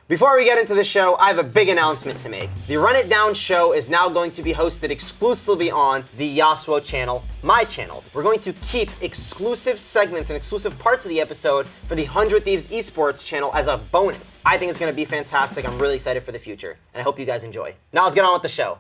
Before we get into the show, I have a big announcement to make. The Run It Down show is now going to be hosted exclusively on the Yassuo channel, my channel. We're going to keep exclusive segments and exclusive parts of the episode for the 100 Thieves Esports channel as a bonus. I think it's going to be fantastic. I'm really excited for the future, and I hope you guys enjoy. Now let's get on with the show.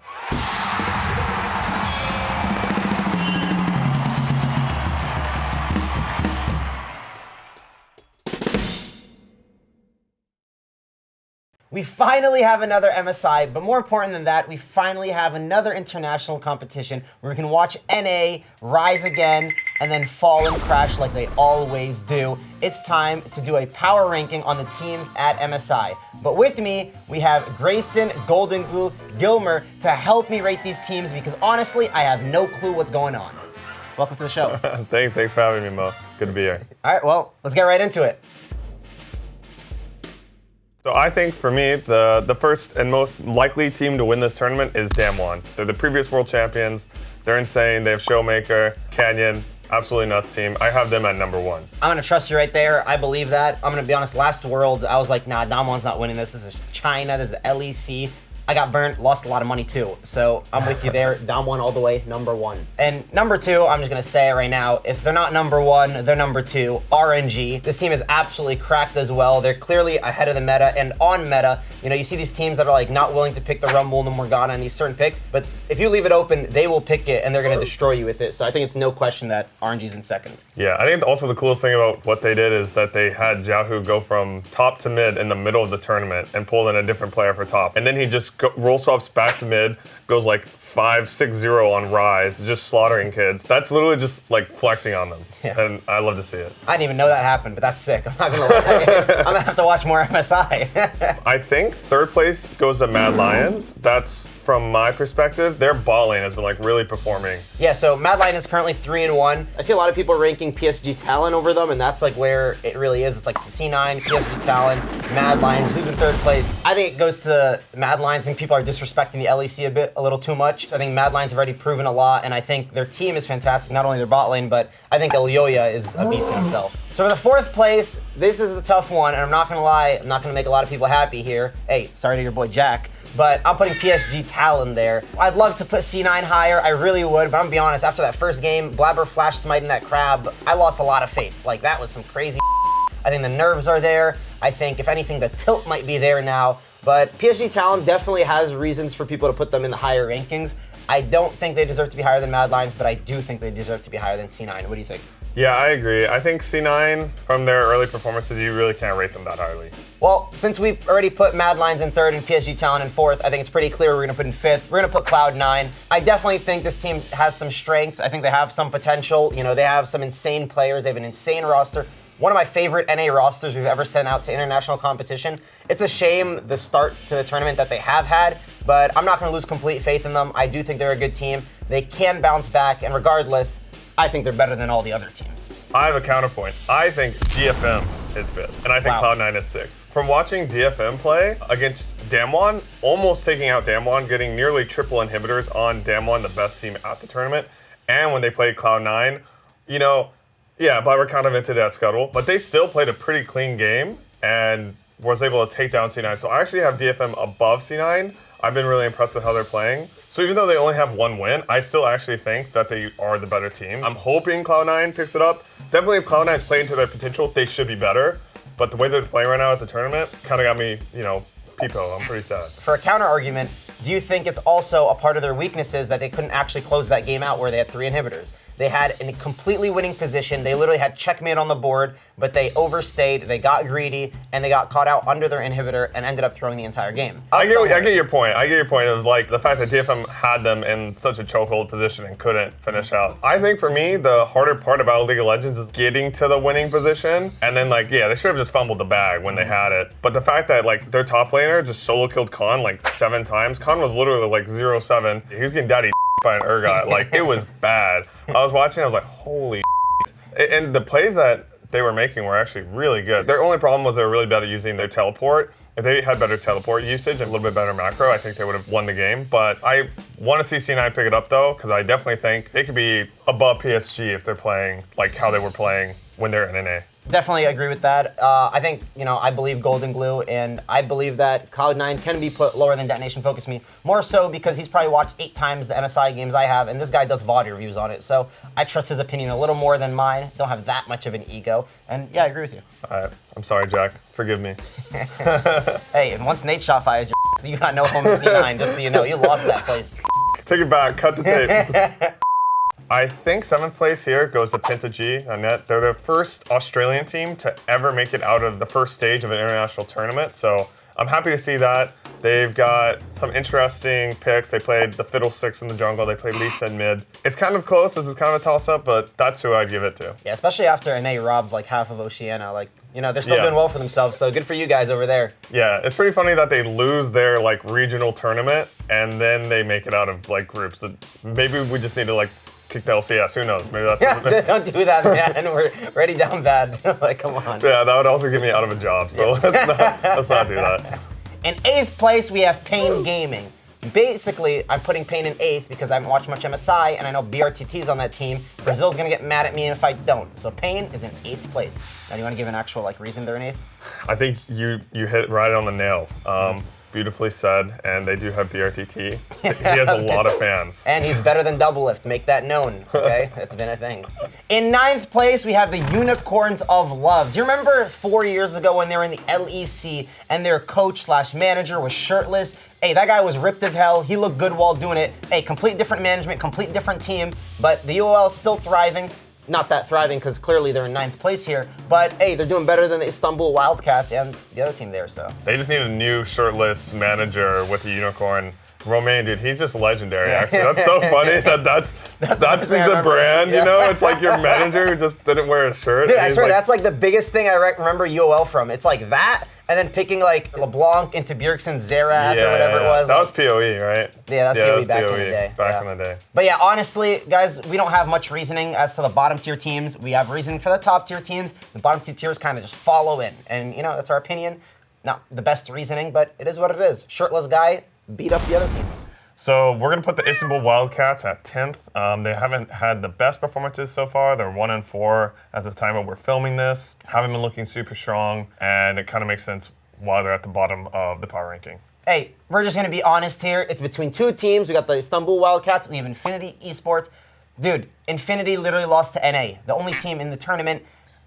We finally have another MSI, but more important than that, we finally have another international competition where we can watch NA rise again and then fall and crash like they always do. It's time to do a power ranking on the teams at MSI. But with me, we have Grayson, GoldenGlue, Gilmer to help me rate these teams because honestly, I have no clue what's going on. Welcome to the show. Thanks for having me, Mo. Good to be here. All right, well, let's get right into it. So I think for me, the first and most likely team to win this tournament is Damwon. They're the previous world champions. They're insane. They have Showmaker, Canyon, absolutely nuts team. I have them at number 1. I'm gonna trust you right there. I believe that. I'm gonna be honest, last Worlds, I was like, nah, Damwon's not winning this. This is China, this is the LEC. I got burnt, lost a lot of money too. So I'm with you there. Damwon all the way, number 1. And number 2, I'm just gonna say it right now, if they're not number 1, they're number 2, RNG. This team is absolutely cracked as well. They're clearly ahead of the meta and on meta. You know, you see these teams that are like not willing to pick the Rumble and the Morgana and these certain picks, but if you leave it open, they will pick it and they're gonna destroy you with it. So I think it's no question that RNG's in second. Yeah, I think also the coolest thing about what they did is that they had Jiahu go from top to mid in the middle of the tournament and pull in a different player for top. And then he just roll swaps back to mid, goes like 5-6-0 on Rise, just slaughtering kids. That's literally just like flexing on them. Yeah. And I love to see it. I didn't even know that happened, but that's sick. I'm not gonna lie. I'm gonna have to watch more MSI. I think third place goes to Mad Lions. That's from my perspective. Their bot lane has been like really performing. Yeah, so Mad Lion is currently 3-1. I see a lot of people ranking PSG Talon over them, and that's like where it really is. It's like C9, PSG Talon, Mad Lions. Who's in third place? I think it goes to Mad Lions. I think people are disrespecting the LEC a little too much. I think Mad Lions have already proven a lot, and I think their team is fantastic, not only their bot lane, but I think Elyoya is a beast in himself. So for the fourth place, this is a tough one, and I'm not gonna lie, I'm not gonna make a lot of people happy here. Hey, sorry to your boy Jack, but I'm putting PSG Talon there. I'd love to put C9 higher, I really would, but I'm gonna be honest, after that first game, Blabber flash smiting that crab, I lost a lot of faith. Like, that was some crazy I think the nerves are there. I think, if anything, the tilt might be there now. But PSG Talon definitely has reasons for people to put them in the higher rankings. I don't think they deserve to be higher than Mad Lions, but I do think they deserve to be higher than C9. What do you think? Yeah, I agree. I think C9, from their early performances, you really can't rate them that highly. Well, since we've already put Mad Lions in third and PSG Talon in fourth, I think it's pretty clear we're going to put in fifth. We're going to put Cloud9. I definitely think this team has some strengths. I think they have some potential. You know, they have some insane players. They have an insane roster. One of my favorite NA rosters we've ever sent out to international competition. It's a shame the start to the tournament that they have had, but I'm not going to lose complete faith in them. I do think they're a good team. They can bounce back, and regardless, I think they're better than all the other teams. I have a counterpoint. I think DFM is fifth, and I think Cloud9 is sixth. From watching DFM play against Damwon, almost taking out Damwon, getting nearly triple inhibitors on Damwon, the best team at the tournament, and when they played Cloud9, you know, yeah, but we're kind of into that scuttle, but they still played a pretty clean game and was able to take down C9. So I actually have DFM above C9. I've been really impressed with how they're playing. So even though they only have one win, I still actually think that they are the better team. I'm hoping Cloud9 picks it up. Definitely if Cloud9's playing to their potential, they should be better. But the way they're playing right now at the tournament kind of got me, you know, peepo. I'm pretty sad. For a counter argument, do you think it's also a part of their weaknesses that they couldn't actually close that game out where they had 3 inhibitors? They had a completely winning position. They literally had checkmate on the board, but they overstayed, they got greedy, and they got caught out under their inhibitor and ended up throwing the entire game. I get your point. I get your point. It was like the fact that DFM had them in such a chokehold position and couldn't finish out. I think for me, the harder part about League of Legends is getting to the winning position. And then like, yeah, they should have just fumbled the bag when they had it. But the fact that like their top laner just solo killed Khan like 7 times. Khan was literally like 0-7. He was getting daddy by an Urgot. Like, it was bad. I was watching, I was like, holy and the plays that they were making were actually really good. Their only problem was they were really bad at using their teleport. If they had better teleport usage and a little bit better macro, I think they would have won the game. But I want to see C9 pick it up though, because I definitely think they could be above PSG if they're playing like how they were playing when they're in NA. Definitely agree with that. I think, I believe GoldenGlue, and I believe that Cloud9 can be put lower than Detonation Focus Me. More so because he's probably watched 8 times the MSI games I have, and this guy does VOD reviews on it. So I trust his opinion a little more than mine. Don't have that much of an ego. And yeah, I agree with you. All right. I'm sorry, Jack. Forgive me. Hey, and once Nate shot fires you got no home in C9, just so you know. You lost that place. Take it back. Cut the tape. I think 7th place here goes to Pinta G on net. They're the first Australian team to ever make it out of the first stage of an international tournament, so I'm happy to see that. They've got some interesting picks. They played the Fiddlesticks in the jungle. They played Lisa in mid. It's kind of close. This is kind of a toss-up, but that's who I'd give it to. Yeah, especially after NA robbed like half of Oceania. Like, they're still doing well for themselves, so good for you guys over there. Yeah, it's pretty funny that they lose their like regional tournament and then they make it out of like groups. Maybe we just need to kick the LCS. Who knows? Maybe that's don't do that, man. We're already down bad. Like, come on. Yeah, that would also get me out of a job. So let's not do that. In 8th place, we have Pain Gaming. Basically, I'm putting Pain in 8th because I haven't watched much MSI, and I know BRTT's on that team. Brazil's gonna get mad at me if I don't. So Pain is in 8th place. Now, do you want to give an actual reason they're in 8th? I think you hit right on the nail. Beautifully said, and they do have BRTT. He has a lot of fans. And he's better than Doublelift, make that known, okay? That's been a thing. In 9th place, we have the Unicorns of Love. Do you remember 4 years ago when they were in the LEC and their coach/manager was shirtless? Hey, that guy was ripped as hell. He looked good while doing it. Hey, complete different management, complete different team, but the UOL is still thriving. Not that thriving because clearly they're in 9th place here, but hey, they're doing better than the Istanbul Wildcats and the other team there, so. They just need a new shirtless manager with a unicorn. Romain, dude, he's just legendary, actually. That's so funny that's the brand, It's like your manager who just didn't wear a shirt. Dude, I swear, that's like the biggest thing I remember UOL from. It's like that, and then picking like LeBlanc into Bjergsen Zerath or whatever it was. That was PoE, right? Yeah, that's PoE back in the day. Back in the day. But yeah, honestly, guys, we don't have much reasoning as to the bottom tier teams. We have reasoning for the top tier teams. The bottom two tiers kind of just follow in. And, that's our opinion. Not the best reasoning, but it is what it is. Shirtless guy beat up the other teams. So we're going to put the Istanbul Wildcats at 10th. They haven't had the best performances so far. They're 1-4 at the time that we're filming this. Haven't been looking super strong, and it kind of makes sense why they're at the bottom of the power ranking. Hey, we're just going to be honest here. It's between 2 teams. We got the Istanbul Wildcats. We have Infinity Esports. Dude, Infinity literally lost to NA, the only team in the tournament.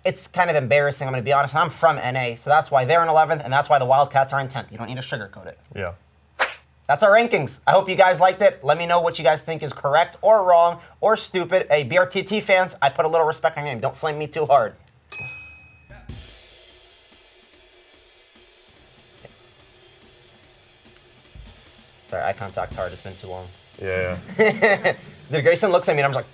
It's kind of embarrassing, I'm going to be honest. I'm from NA, so that's why they're in 11th, and that's why the Wildcats are in 10th. You don't need to sugarcoat it. Yeah. That's our rankings. I hope you guys liked it. Let me know what you guys think is correct or wrong or stupid. Hey, BRTT fans, I put a little respect on your name. Don't flame me too hard. Sorry, eye contact's hard. It's been too long. Yeah. Dude, Grayson looks at me and I'm just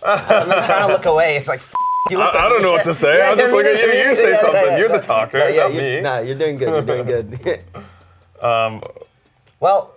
like, I'm not trying to look away. It's like, I don't know what to say. I'll just look at you. You say something. You're the talker, not me. Nah, you're doing good. You're doing good. Well,